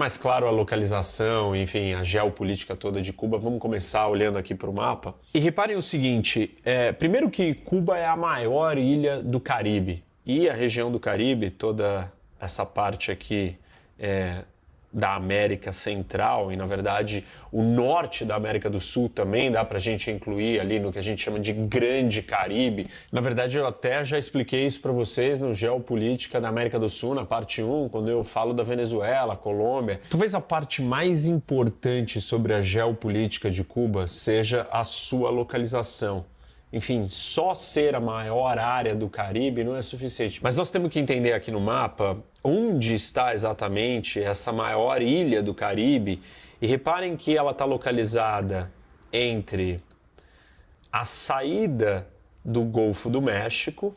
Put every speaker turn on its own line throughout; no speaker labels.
mais claro a localização, enfim, a geopolítica toda de Cuba, vamos começar olhando aqui para o mapa. E reparem o seguinte, primeiro que Cuba é a maior ilha do Caribe, e a região do Caribe, toda essa parte aqui da América Central, e na verdade o norte da América do Sul também dá para a gente incluir ali no que a gente chama de Grande Caribe. Na verdade eu até já expliquei isso para vocês no Geopolítica da América do Sul, na parte 1, quando eu falo da Venezuela, Colômbia. Talvez a parte mais importante sobre a geopolítica de Cuba seja a sua localização. Enfim, só ser a maior área do Caribe não é suficiente. Mas nós temos que entender aqui no mapa onde está exatamente essa maior ilha do Caribe. E reparem que ela está localizada entre a saída do Golfo do México.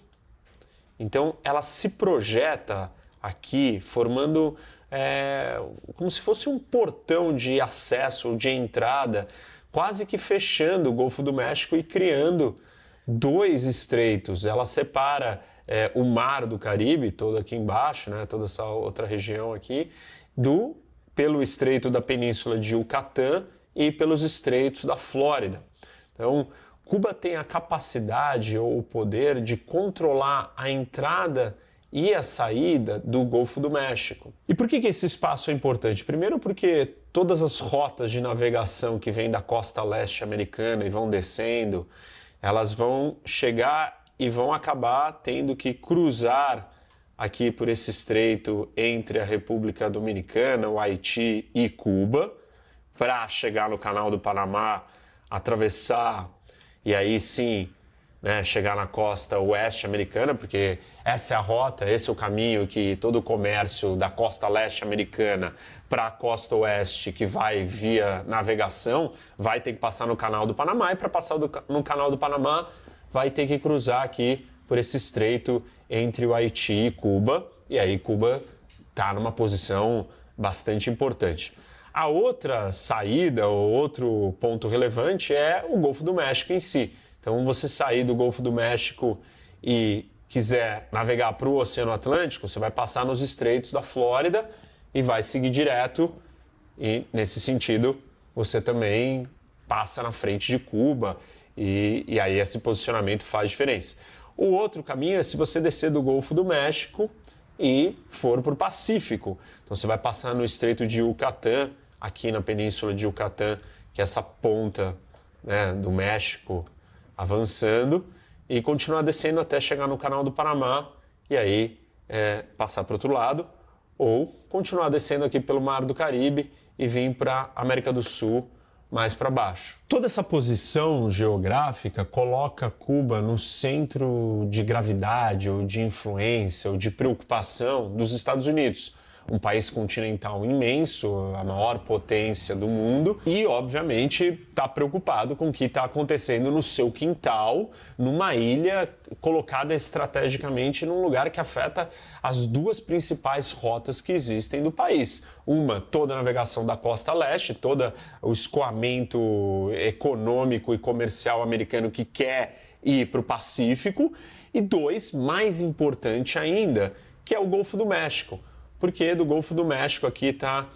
Então, ela se projeta aqui, formando como se fosse um portão de acesso ou de entrada, quase que fechando o Golfo do México e criando dois estreitos. Ela separa o Mar do Caribe, todo aqui embaixo, né, toda essa outra região aqui, pelo estreito da Península de Yucatán e pelos estreitos da Flórida. Então, Cuba tem a capacidade ou o poder de controlar a entrada e a saída do Golfo do México. E por que esse espaço é importante? Primeiro porque todas as rotas de navegação que vêm da costa leste americana e vão descendo, elas vão chegar e vão acabar tendo que cruzar aqui por esse estreito entre a República Dominicana, o Haiti e Cuba, para chegar no Canal do Panamá, atravessar e aí sim, né, chegar na costa oeste americana, porque essa é a rota, esse é o caminho que todo o comércio da costa leste americana para a costa oeste, que vai via navegação, vai ter que passar no Canal do Panamá, e para passar no Canal do Panamá vai ter que cruzar aqui por esse estreito entre o Haiti e Cuba, e aí Cuba está numa posição bastante importante. A outra saída, ou outro ponto relevante é o Golfo do México em si. Então, você sair do Golfo do México e quiser navegar para o Oceano Atlântico, você vai passar nos estreitos da Flórida e vai seguir direto. E, nesse sentido, você também passa na frente de Cuba e aí esse posicionamento faz diferença. O outro caminho é se você descer do Golfo do México e for para o Pacífico. Então, você vai passar no Estreito de Yucatán, aqui na Península de Yucatán, que é essa ponta, né, do México, avançando e continuar descendo até chegar no Canal do Panamá e aí passar para o outro lado, ou continuar descendo aqui pelo Mar do Caribe e vir para a América do Sul mais para baixo. Toda essa posição geográfica coloca Cuba no centro de gravidade ou de influência ou de preocupação dos Estados Unidos. Um país continental imenso, a maior potência do mundo e, obviamente, está preocupado com o que está acontecendo no seu quintal, numa ilha colocada estrategicamente num lugar que afeta as duas principais rotas que existem do país. Uma, toda a navegação da costa leste, todo o escoamento econômico e comercial americano que quer ir para o Pacífico. E dois, mais importante ainda, que é o Golfo do México. Porque do Golfo do México aqui está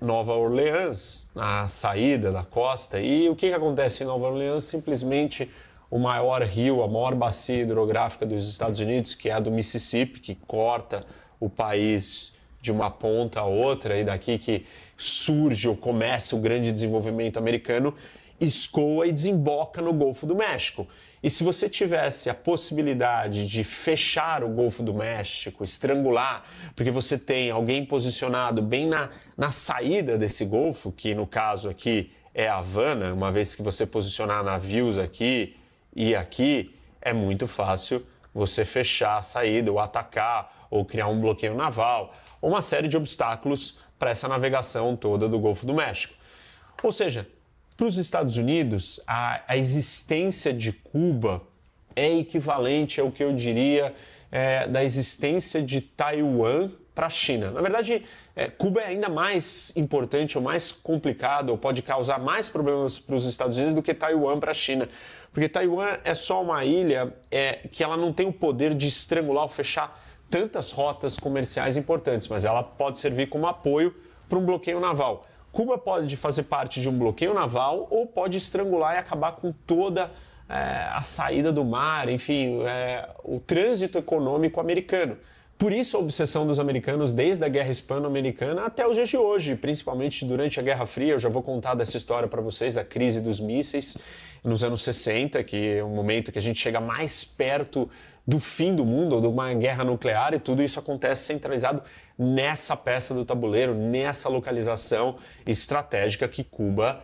Nova Orleans, na saída da costa. E o que acontece em Nova Orleans? Simplesmente o maior rio, a maior bacia hidrográfica dos Estados Unidos, que é a do Mississippi, que corta o país de uma ponta a outra, e daqui que surge ou começa o grande desenvolvimento americano, escoa e desemboca no Golfo do México. E se você tivesse a possibilidade de fechar o Golfo do México, estrangular, porque você tem alguém posicionado bem na saída desse golfo, que no caso aqui é Havana, uma vez que você posicionar navios aqui e aqui, é muito fácil você fechar a saída, ou atacar, ou criar um bloqueio naval, ou uma série de obstáculos para essa navegação toda do Golfo do México. Ou seja, para os Estados Unidos, a existência de Cuba é equivalente ao que eu diria da existência de Taiwan para a China. Na verdade, Cuba é ainda mais importante ou mais complicado, ou pode causar mais problemas para os Estados Unidos do que Taiwan para a China. Porque Taiwan é só uma ilha que ela não tem o poder de estrangular ou fechar tantas rotas comerciais importantes, mas ela pode servir como apoio para um bloqueio naval. Cuba pode fazer parte de um bloqueio naval ou pode estrangular e acabar com toda a saída do mar, enfim, o trânsito econômico americano. Por isso a obsessão dos americanos desde a Guerra Hispano-Americana até os dias de hoje, principalmente durante a Guerra Fria. Eu já vou contar dessa história para vocês, da crise dos mísseis nos anos 60, que é um momento que a gente chega mais perto do fim do mundo, ou de uma guerra nuclear, e tudo isso acontece centralizado nessa peça do tabuleiro, nessa localização estratégica que Cuba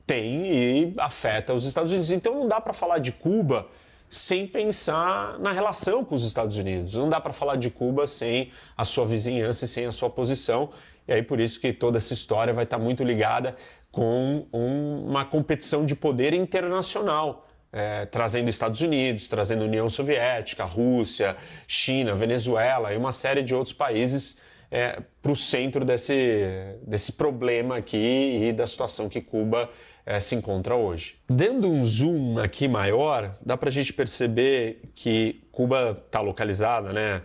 tem e afeta os Estados Unidos. Então não dá para falar de Cuba sem pensar na relação com os Estados Unidos. Não dá para falar de Cuba sem a sua vizinhança e sem a sua posição. E aí por isso que toda essa história vai estar muito ligada com uma competição de poder internacional, trazendo Estados Unidos, trazendo União Soviética, Rússia, China, Venezuela e uma série de outros países para o centro desse problema aqui e da situação que Cuba se encontra hoje. Dando um zoom aqui maior, dá para a gente perceber que Cuba está localizada, né,